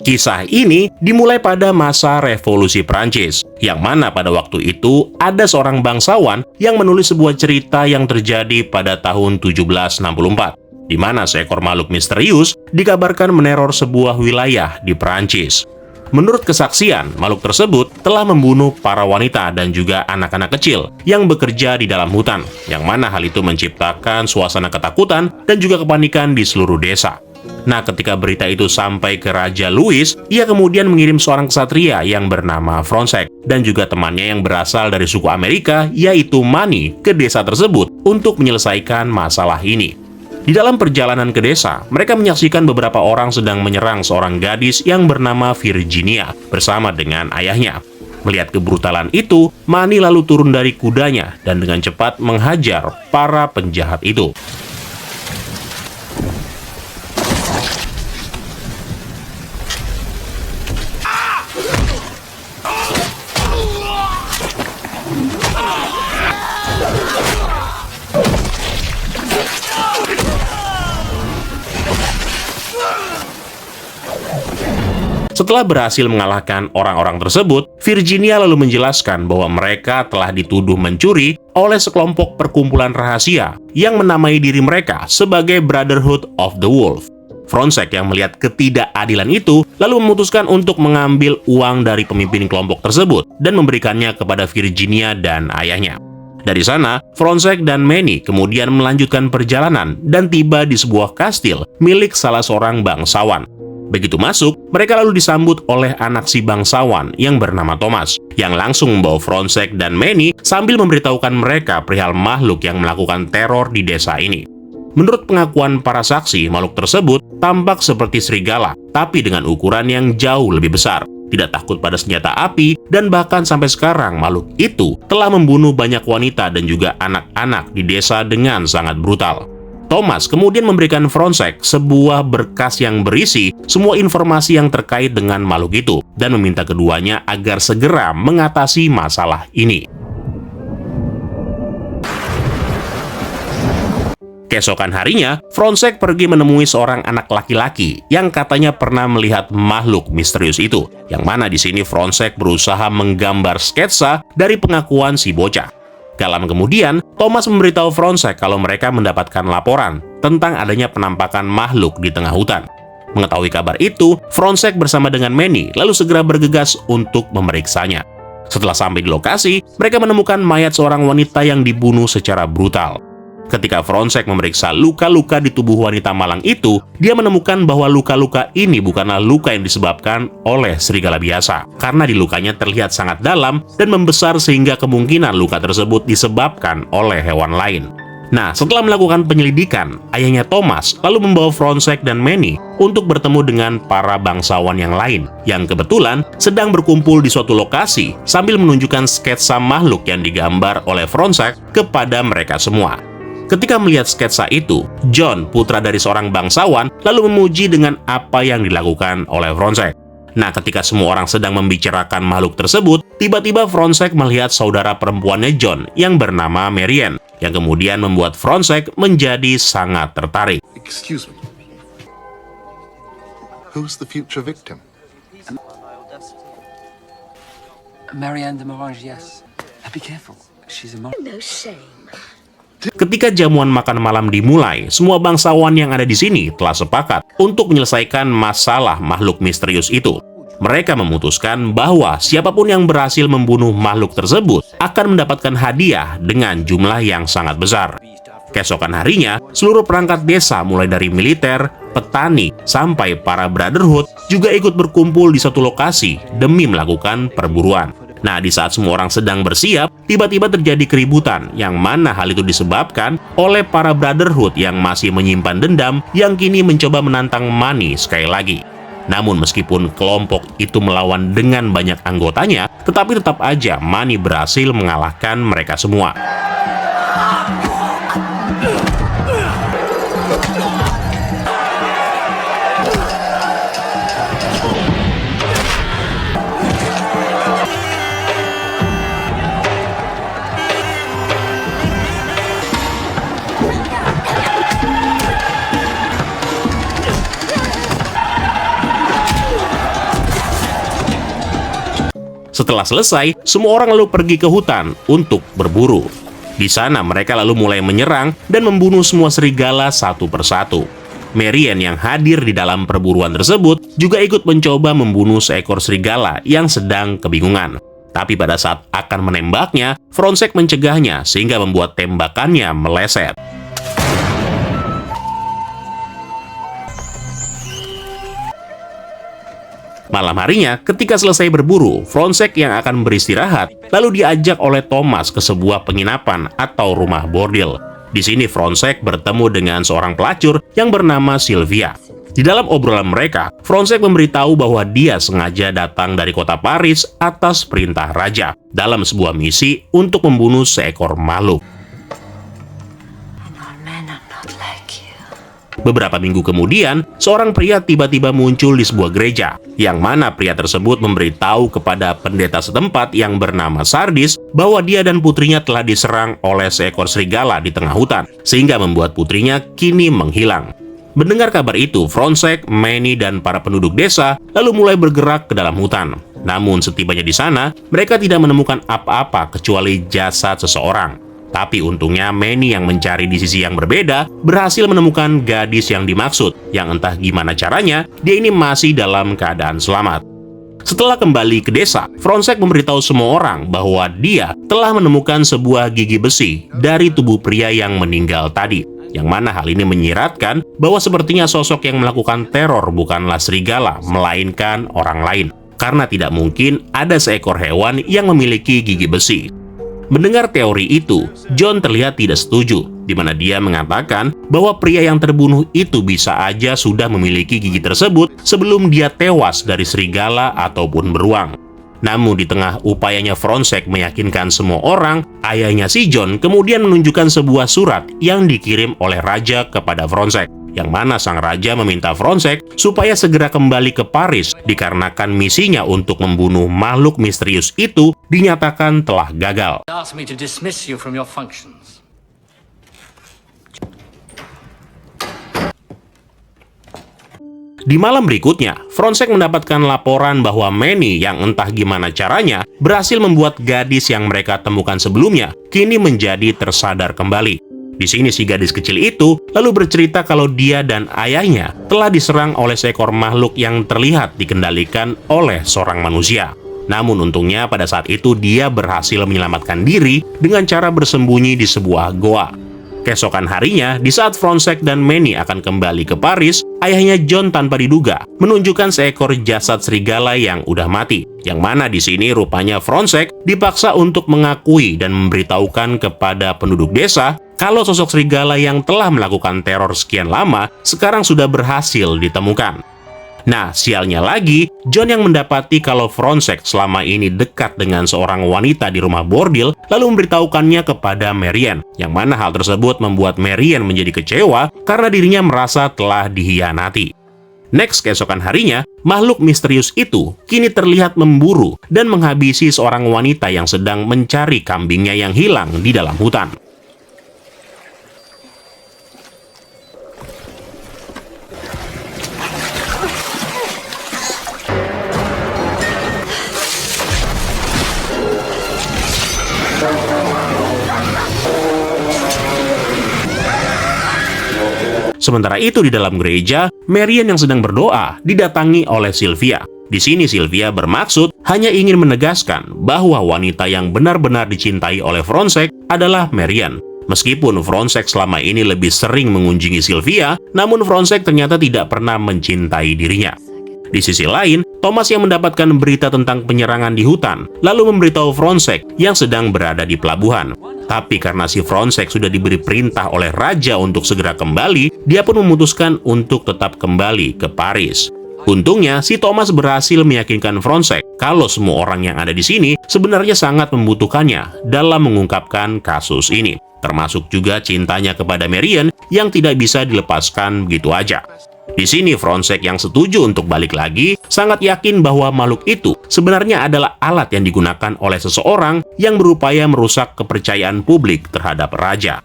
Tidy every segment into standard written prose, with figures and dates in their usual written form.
Kisah ini dimulai pada masa Revolusi Prancis, yang mana pada waktu itu ada seorang bangsawan yang menulis sebuah cerita yang terjadi pada tahun 1764, di mana seekor makhluk misterius dikabarkan meneror sebuah wilayah di Prancis. Menurut kesaksian, makhluk tersebut telah membunuh para wanita dan juga anak-anak kecil yang bekerja di dalam hutan, yang mana hal itu menciptakan suasana ketakutan dan juga kepanikan di seluruh desa. Nah, ketika berita itu sampai ke Raja Louis, ia kemudian mengirim seorang ksatria yang bernama Fronsac dan juga temannya yang berasal dari suku Amerika, yaitu Manny, ke desa tersebut untuk menyelesaikan masalah ini. Di dalam perjalanan ke desa, mereka menyaksikan beberapa orang sedang menyerang seorang gadis yang bernama Virginia bersama dengan ayahnya. Melihat kebrutalan itu, Manny lalu turun dari kudanya dan dengan cepat menghajar para penjahat itu. Setelah berhasil mengalahkan orang-orang tersebut, Virginia lalu menjelaskan bahwa mereka telah dituduh mencuri oleh sekelompok perkumpulan rahasia yang menamai diri mereka sebagai Brotherhood of the Wolf. Fronsac yang melihat ketidakadilan itu lalu memutuskan untuk mengambil uang dari pemimpin kelompok tersebut dan memberikannya kepada Virginia dan ayahnya. Dari sana, Fronsac dan Manny kemudian melanjutkan perjalanan dan tiba di sebuah kastil milik salah seorang bangsawan. Begitu masuk, mereka lalu disambut oleh anak si bangsawan yang bernama Thomas, yang langsung membawa Fronsac dan Manny sambil memberitahukan mereka perihal makhluk yang melakukan teror di desa ini. Menurut pengakuan para saksi, makhluk tersebut tampak seperti serigala, tapi dengan ukuran yang jauh lebih besar, tidak takut pada senjata api, dan bahkan sampai sekarang makhluk itu telah membunuh banyak wanita dan juga anak-anak di desa dengan sangat brutal. Thomas kemudian memberikan Fronsac sebuah berkas yang berisi semua informasi yang terkait dengan makhluk itu dan meminta keduanya agar segera mengatasi masalah ini. Keesokan harinya, Fronsac pergi menemui seorang anak laki-laki yang katanya pernah melihat makhluk misterius itu, yang mana di sini Fronsac berusaha menggambar sketsa dari pengakuan si bocah. Gak lama kemudian, Thomas memberitahu Fronsac kalau mereka mendapatkan laporan tentang adanya penampakan makhluk di tengah hutan. Mengetahui kabar itu, Fronsac bersama dengan Manny lalu segera bergegas untuk memeriksanya. Setelah sampai di lokasi, mereka menemukan mayat seorang wanita yang dibunuh secara brutal. Ketika Fronsac memeriksa luka-luka di tubuh wanita malang itu, dia menemukan bahwa luka-luka ini bukanlah luka yang disebabkan oleh serigala biasa, karena di lukanya terlihat sangat dalam dan membesar sehingga kemungkinan luka tersebut disebabkan oleh hewan lain. Nah, setelah melakukan penyelidikan, ayahnya Thomas lalu membawa Fronsac dan Manny untuk bertemu dengan para bangsawan yang lain, yang kebetulan sedang berkumpul di suatu lokasi sambil menunjukkan sketsa makhluk yang digambar oleh Fronsac kepada mereka semua. Ketika melihat sketsa itu, John, putra dari seorang bangsawan, lalu memuji dengan apa yang dilakukan oleh Fronsac. Nah, ketika semua orang sedang membicarakan makhluk tersebut, tiba-tiba Fronsac melihat saudara perempuannya John yang bernama Marianne, yang kemudian membuat Fronsac menjadi sangat tertarik. Excuse me. Who's the future victim? Marianne de Morange, yes. Be careful. She's a No shame. Ketika jamuan makan malam dimulai, semua bangsawan yang ada di sini telah sepakat untuk menyelesaikan masalah makhluk misterius itu. Mereka memutuskan bahwa siapapun yang berhasil membunuh makhluk tersebut akan mendapatkan hadiah dengan jumlah yang sangat besar. Keesokan harinya, seluruh perangkat desa mulai dari militer, petani, sampai para Brotherhood juga ikut berkumpul di satu lokasi demi melakukan perburuan. Nah, di saat semua orang sedang bersiap, tiba-tiba terjadi keributan, yang mana hal itu disebabkan oleh para Brotherhood yang masih menyimpan dendam yang kini mencoba menantang Manny sekali lagi. Namun meskipun kelompok itu melawan dengan banyak anggotanya, tetapi tetap aja Manny berhasil mengalahkan mereka semua. Setelah selesai, semua orang lalu pergi ke hutan untuk berburu. Di sana mereka lalu mulai menyerang dan membunuh semua serigala satu persatu. Marian yang hadir di dalam perburuan tersebut juga ikut mencoba membunuh seekor serigala yang sedang kebingungan. Tapi pada saat akan menembaknya, Fronczak mencegahnya sehingga membuat tembakannya meleset. Malam harinya, ketika selesai berburu, Fronczak yang akan beristirahat, lalu diajak oleh Thomas ke sebuah penginapan atau rumah bordil. Di sini Fronczak bertemu dengan seorang pelacur yang bernama Sylvia. Di dalam obrolan mereka, Fronczak memberitahu bahwa dia sengaja datang dari kota Paris atas perintah raja dalam sebuah misi untuk membunuh seekor makhluk. Beberapa minggu kemudian, seorang pria tiba-tiba muncul di sebuah gereja, yang mana pria tersebut memberitahu kepada pendeta setempat yang bernama Sardis bahwa dia dan putrinya telah diserang oleh seekor serigala di tengah hutan, sehingga membuat putrinya kini menghilang. Mendengar kabar itu, Fronczak, Manny, dan para penduduk desa lalu mulai bergerak ke dalam hutan. Namun setibanya di sana, mereka tidak menemukan apa-apa kecuali jasad seseorang. Tapi untungnya Manny yang mencari di sisi yang berbeda berhasil menemukan gadis yang dimaksud, yang entah gimana caranya dia ini masih dalam keadaan selamat. Setelah kembali ke desa, Fronczak memberitahu semua orang bahwa dia telah menemukan sebuah gigi besi dari tubuh pria yang meninggal tadi, yang mana hal ini menyiratkan bahwa sepertinya sosok yang melakukan teror bukanlah serigala, melainkan orang lain, karena tidak mungkin ada seekor hewan yang memiliki gigi besi. Mendengar teori itu, John terlihat tidak setuju, di mana dia mengatakan bahwa pria yang terbunuh itu bisa aja sudah memiliki gigi tersebut sebelum dia tewas dari serigala ataupun beruang. Namun di tengah upayanya Fronczak meyakinkan semua orang, ayahnya si John kemudian menunjukkan sebuah surat yang dikirim oleh raja kepada Fronczak, yang mana sang raja meminta Fronczak supaya segera kembali ke Paris dikarenakan misinya untuk membunuh makhluk misterius itu dinyatakan telah gagal. Ask me to dismiss you from your functions. Di malam berikutnya, Fronczak mendapatkan laporan bahwa Manny yang entah gimana caranya berhasil membuat gadis yang mereka temukan sebelumnya kini menjadi tersadar kembali. Di sini si gadis kecil itu lalu bercerita kalau dia dan ayahnya telah diserang oleh seekor makhluk yang terlihat dikendalikan oleh seorang manusia. Namun untungnya pada saat itu dia berhasil menyelamatkan diri dengan cara bersembunyi di sebuah goa. Keesokan harinya, di saat Fronczak dan Manny akan kembali ke Paris, ayahnya John tanpa diduga menunjukkan seekor jasad serigala yang udah mati, yang mana di sini rupanya Fronczak dipaksa untuk mengakui dan memberitahukan kepada penduduk desa kalau sosok serigala yang telah melakukan teror sekian lama sekarang sudah berhasil ditemukan. Nah, sialnya lagi, John yang mendapati kalau Fronczak selama ini dekat dengan seorang wanita di rumah bordil, lalu memberitahukannya kepada Marian, yang mana hal tersebut membuat Marian menjadi kecewa karena dirinya merasa telah dihianati. Next, keesokan harinya, makhluk misterius itu kini terlihat memburu dan menghabisi seorang wanita yang sedang mencari kambingnya yang hilang di dalam hutan. Sementara itu di dalam gereja, Marian yang sedang berdoa didatangi oleh Sylvia. Di sini Sylvia bermaksud hanya ingin menegaskan bahwa wanita yang benar-benar dicintai oleh Fronczak adalah Marian. Meskipun Fronczak selama ini lebih sering mengunjungi Sylvia, namun Fronczak ternyata tidak pernah mencintai dirinya. Di sisi lain, Thomas yang mendapatkan berita tentang penyerangan di hutan, lalu memberitahu Fronczak yang sedang berada di pelabuhan. Tapi karena si Fronczak sudah diberi perintah oleh raja untuk segera kembali, dia pun memutuskan untuk tetap kembali ke Paris. Untungnya, si Thomas berhasil meyakinkan Fronczak kalau semua orang yang ada di sini sebenarnya sangat membutuhkannya dalam mengungkapkan kasus ini, termasuk juga cintanya kepada Marian yang tidak bisa dilepaskan begitu aja. Di sini Fronczak yang setuju untuk balik lagi sangat yakin bahwa makhluk itu sebenarnya adalah alat yang digunakan oleh seseorang yang berupaya merusak kepercayaan publik terhadap raja.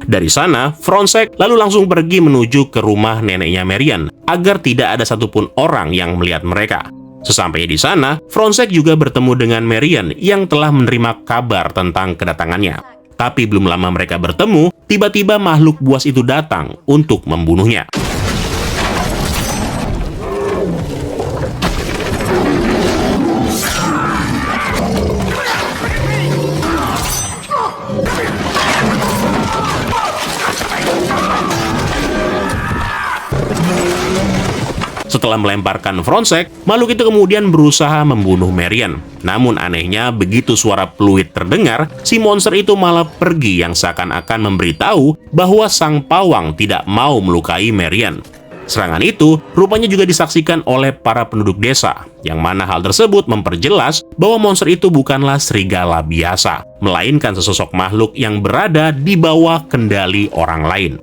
Dari sana, Fronczak lalu langsung pergi menuju ke rumah neneknya Marian agar tidak ada satupun orang yang melihat mereka. Sesampainya di sana, Fronsek juga bertemu dengan Marian yang telah menerima kabar tentang kedatangannya. Tapi belum lama mereka bertemu, tiba-tiba makhluk buas itu datang untuk membunuhnya. Setelah melemparkan Fronsek, makhluk itu kemudian berusaha membunuh Marian. Namun anehnya, begitu suara peluit terdengar, si monster itu malah pergi yang seakan-akan memberitahu bahwa sang pawang tidak mau melukai Marian. Serangan itu rupanya juga disaksikan oleh para penduduk desa, yang mana hal tersebut memperjelas bahwa monster itu bukanlah serigala biasa, melainkan sesosok makhluk yang berada di bawah kendali orang lain.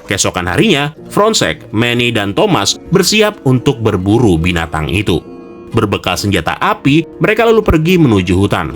Keesokan harinya, Fronsek, Manny, dan Thomas bersiap untuk berburu binatang itu. Berbekal senjata api, mereka lalu pergi menuju hutan.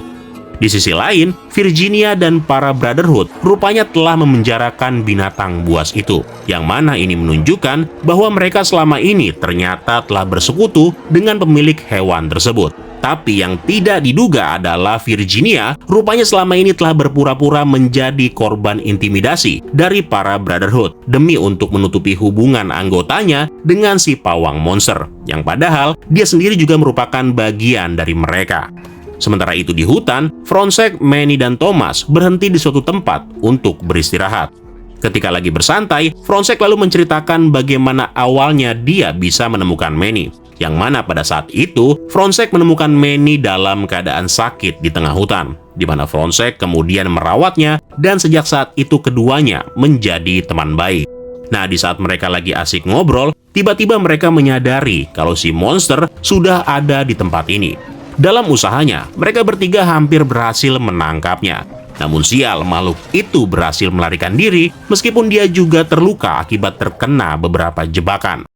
Di sisi lain, Virginia dan para Brotherhood rupanya telah memenjarakan binatang buas itu, yang mana ini menunjukkan bahwa mereka selama ini ternyata telah bersekutu dengan pemilik hewan tersebut. Tapi yang tidak diduga adalah Virginia rupanya selama ini telah berpura-pura menjadi korban intimidasi dari para Brotherhood demi untuk menutupi hubungan anggotanya dengan si pawang monster, yang padahal dia sendiri juga merupakan bagian dari mereka. Sementara itu di hutan, Fronsek, Manny, dan Thomas berhenti di suatu tempat untuk beristirahat. Ketika lagi bersantai, Fronsek lalu menceritakan bagaimana awalnya dia bisa menemukan Manny, yang mana pada saat itu Fronsek menemukan Manny dalam keadaan sakit di tengah hutan, di mana Fronsek kemudian merawatnya dan sejak saat itu keduanya menjadi teman baik. Nah, di saat mereka lagi asik ngobrol, tiba-tiba mereka menyadari kalau si monster sudah ada di tempat ini. Dalam usahanya, mereka bertiga hampir berhasil menangkapnya. Namun sial, makhluk itu berhasil melarikan diri meskipun dia juga terluka akibat terkena beberapa jebakan.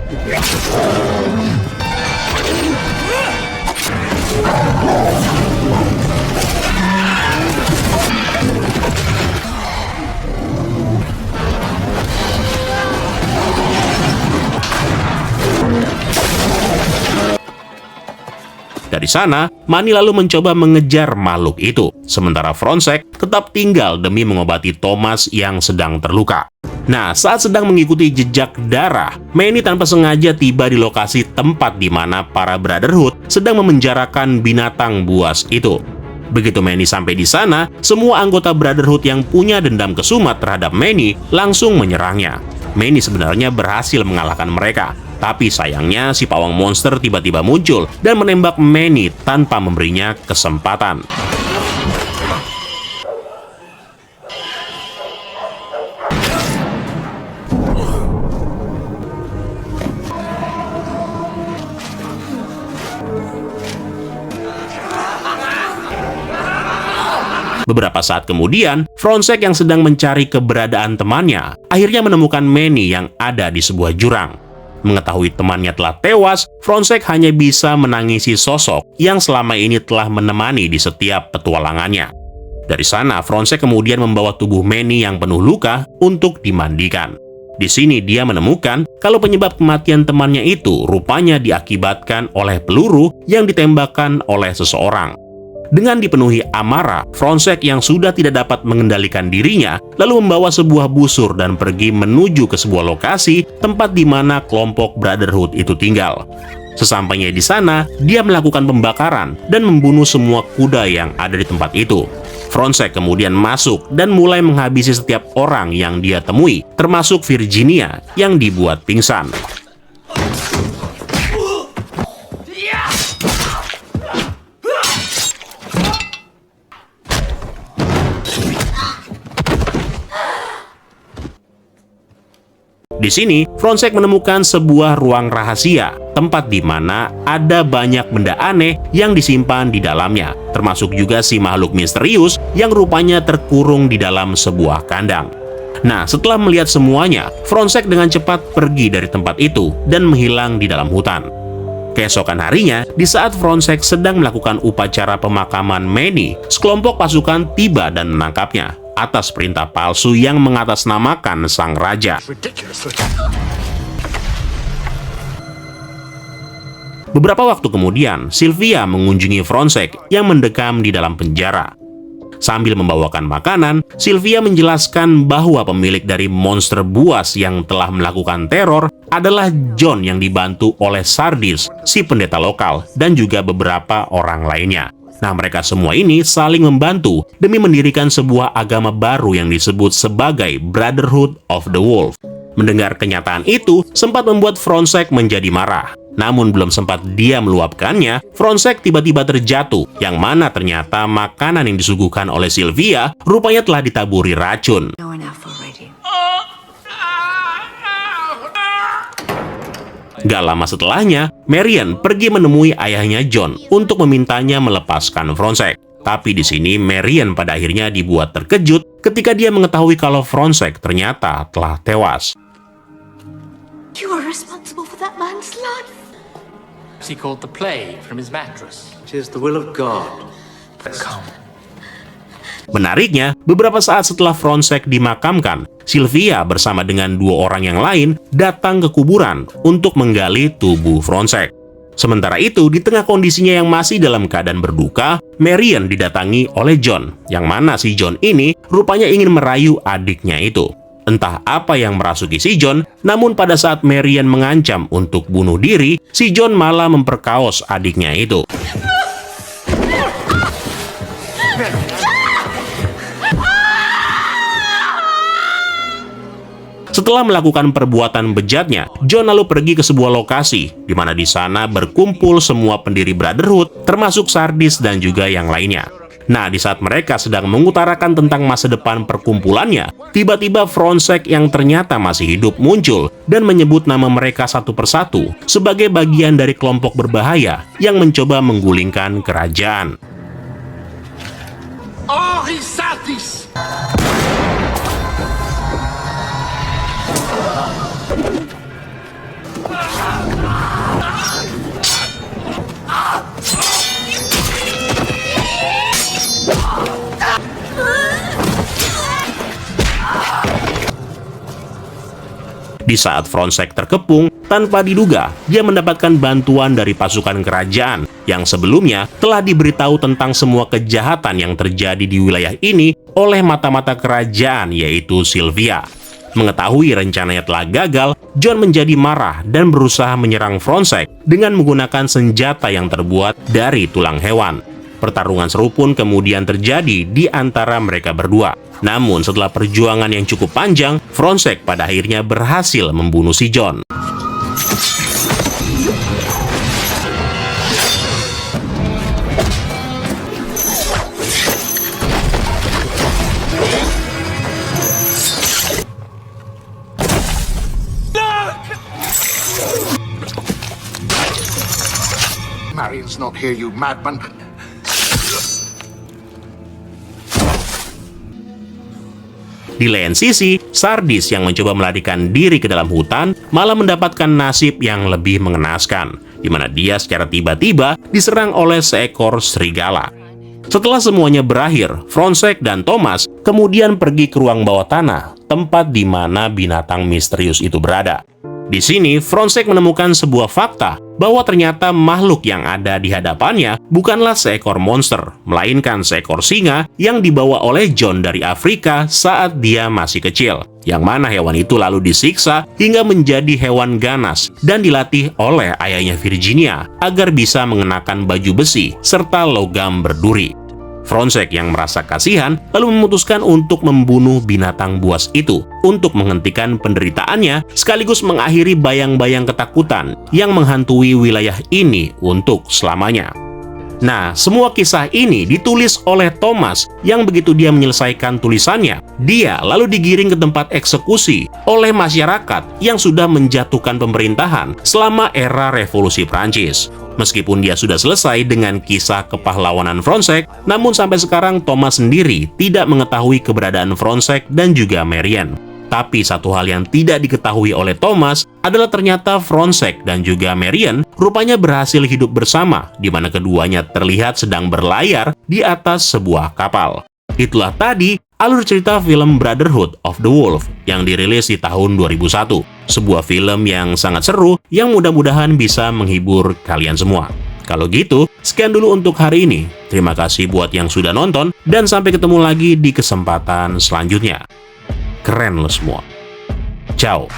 Dari sana, Manny lalu mencoba mengejar makhluk itu, sementara Fronsek tetap tinggal demi mengobati Thomas yang sedang terluka. Nah, saat sedang mengikuti jejak darah, Manny tanpa sengaja tiba di lokasi tempat di mana para Brotherhood sedang memenjarakan binatang buas itu. Begitu Manny sampai di sana, semua anggota Brotherhood yang punya dendam kesumat terhadap Manny langsung menyerangnya. Manny sebenarnya berhasil mengalahkan mereka. Tapi sayangnya si pawang monster tiba-tiba muncul dan menembak Manny tanpa memberinya kesempatan. Beberapa saat kemudian, Fronsek yang sedang mencari keberadaan temannya akhirnya menemukan Manny yang ada di sebuah jurang. Mengetahui temannya telah tewas, Fronsek hanya bisa menangisi sosok yang selama ini telah menemani di setiap petualangannya. Dari sana, Fronsek kemudian membawa tubuh Manny yang penuh luka untuk dimandikan. Di sini dia menemukan kalau penyebab kematian temannya itu rupanya diakibatkan oleh peluru yang ditembakkan oleh seseorang. Dengan dipenuhi amarah, Fronsek yang sudah tidak dapat mengendalikan dirinya lalu membawa sebuah busur dan pergi menuju ke sebuah lokasi tempat di mana kelompok Brotherhood itu tinggal. Sesampainya di sana, dia melakukan pembakaran dan membunuh semua kuda yang ada di tempat itu. Fronsek kemudian masuk dan mulai menghabisi setiap orang yang dia temui, termasuk Virginia yang dibuat pingsan. Di sini, Fronsek menemukan sebuah ruang rahasia, tempat di mana ada banyak benda aneh yang disimpan di dalamnya, termasuk juga si makhluk misterius yang rupanya terkurung di dalam sebuah kandang. Nah, setelah melihat semuanya, Fronsek dengan cepat pergi dari tempat itu dan menghilang di dalam hutan. Keesokan harinya, di saat Fronsek sedang melakukan upacara pemakaman Manny, sekelompok pasukan tiba dan menangkapnya atas perintah palsu yang mengatasnamakan sang raja. Beberapa waktu kemudian, Sylvia mengunjungi Fronsek yang mendekam di dalam penjara. Sambil membawakan makanan, Sylvia menjelaskan bahwa pemilik dari monster buas yang telah melakukan teror adalah John yang dibantu oleh Sardis, si pendeta lokal, dan juga beberapa orang lainnya. Nah, mereka semua ini saling membantu demi mendirikan sebuah agama baru yang disebut sebagai Brotherhood of the Wolf. Mendengar kenyataan itu sempat membuat Fronsek menjadi marah. Namun belum sempat dia meluapkannya, Fronsek tiba-tiba terjatuh, yang mana ternyata makanan yang disuguhkan oleh Sylvia rupanya telah ditaburi racun. Gak lama setelahnya, Marian pergi menemui ayahnya John untuk memintanya melepaskan Fronsek. Tapi di sini Marian pada akhirnya dibuat terkejut ketika dia mengetahui kalau Fronsek ternyata telah tewas. You are responsible for that man's life. He called the plague from his mattress. It is the will of God. Come. Menariknya, beberapa saat setelah Fronsek dimakamkan, Sylvia bersama dengan 2 orang yang lain datang ke kuburan untuk menggali tubuh Fronsek. Sementara itu, di tengah kondisinya yang masih dalam keadaan berduka, Marian didatangi oleh John, yang mana si John ini rupanya ingin merayu adiknya itu. Entah apa yang merasuki si John, namun pada saat Marian mengancam untuk bunuh diri, si John malah memperkaos adiknya itu. Setelah melakukan perbuatan bejatnya, John lalu pergi ke sebuah lokasi, di mana di sana berkumpul semua pendiri Brotherhood, termasuk Sardis dan juga yang lainnya. Nah, di saat mereka sedang mengutarakan tentang masa depan perkumpulannya, tiba-tiba Fronsek yang ternyata masih hidup muncul dan menyebut nama mereka satu persatu sebagai bagian dari kelompok berbahaya yang mencoba menggulingkan kerajaan. Henri Sardis! Di saat Fronsek terkepung, tanpa diduga, dia mendapatkan bantuan dari pasukan kerajaan yang sebelumnya telah diberitahu tentang semua kejahatan yang terjadi di wilayah ini oleh mata-mata kerajaan, yaitu Sylvia. Mengetahui rencananya telah gagal, John menjadi marah dan berusaha menyerang Fronsek dengan menggunakan senjata yang terbuat dari tulang hewan. Pertarungan seru pun kemudian terjadi di antara mereka berdua. Namun setelah perjuangan yang cukup panjang, Fronsek pada akhirnya berhasil membunuh si John. Marian's not here, you madman. Di lain sisi, Sardis yang mencoba melarikan diri ke dalam hutan malah mendapatkan nasib yang lebih mengenaskan, di mana dia secara tiba-tiba diserang oleh seekor serigala. Setelah semuanya berakhir, Fronsek dan Thomas kemudian pergi ke ruang bawah tanah, tempat di mana binatang misterius itu berada. Di sini, Fronsek menemukan sebuah fakta bahwa ternyata makhluk yang ada di hadapannya bukanlah seekor monster, melainkan seekor singa yang dibawa oleh John dari Afrika saat dia masih kecil. Yang mana hewan itu lalu disiksa hingga menjadi hewan ganas dan dilatih oleh ayahnya Virginia agar bisa mengenakan baju besi serta logam berduri. Fronsek yang merasa kasihan lalu memutuskan untuk membunuh binatang buas itu untuk menghentikan penderitaannya sekaligus mengakhiri bayang-bayang ketakutan yang menghantui wilayah ini untuk selamanya. Nah, semua kisah ini ditulis oleh Thomas yang begitu dia menyelesaikan tulisannya, dia lalu digiring ke tempat eksekusi oleh masyarakat yang sudah menjatuhkan pemerintahan selama era revolusi Prancis. Meskipun dia sudah selesai dengan kisah kepahlawanan Fronsek, namun sampai sekarang Thomas sendiri tidak mengetahui keberadaan Fronsek dan juga Marian. Tapi satu hal yang tidak diketahui oleh Thomas adalah ternyata Fronsek dan juga Marian rupanya berhasil hidup bersama, di mana keduanya terlihat sedang berlayar di atas sebuah kapal. Itulah tadi alur cerita film Brotherhood of the Wolf yang dirilis di tahun 2001. Sebuah film yang sangat seru yang mudah-mudahan bisa menghibur kalian semua. Kalau gitu, sekian dulu untuk hari ini. Terima kasih buat yang sudah nonton dan sampai ketemu lagi di kesempatan selanjutnya. Keren lo semua. Ciao.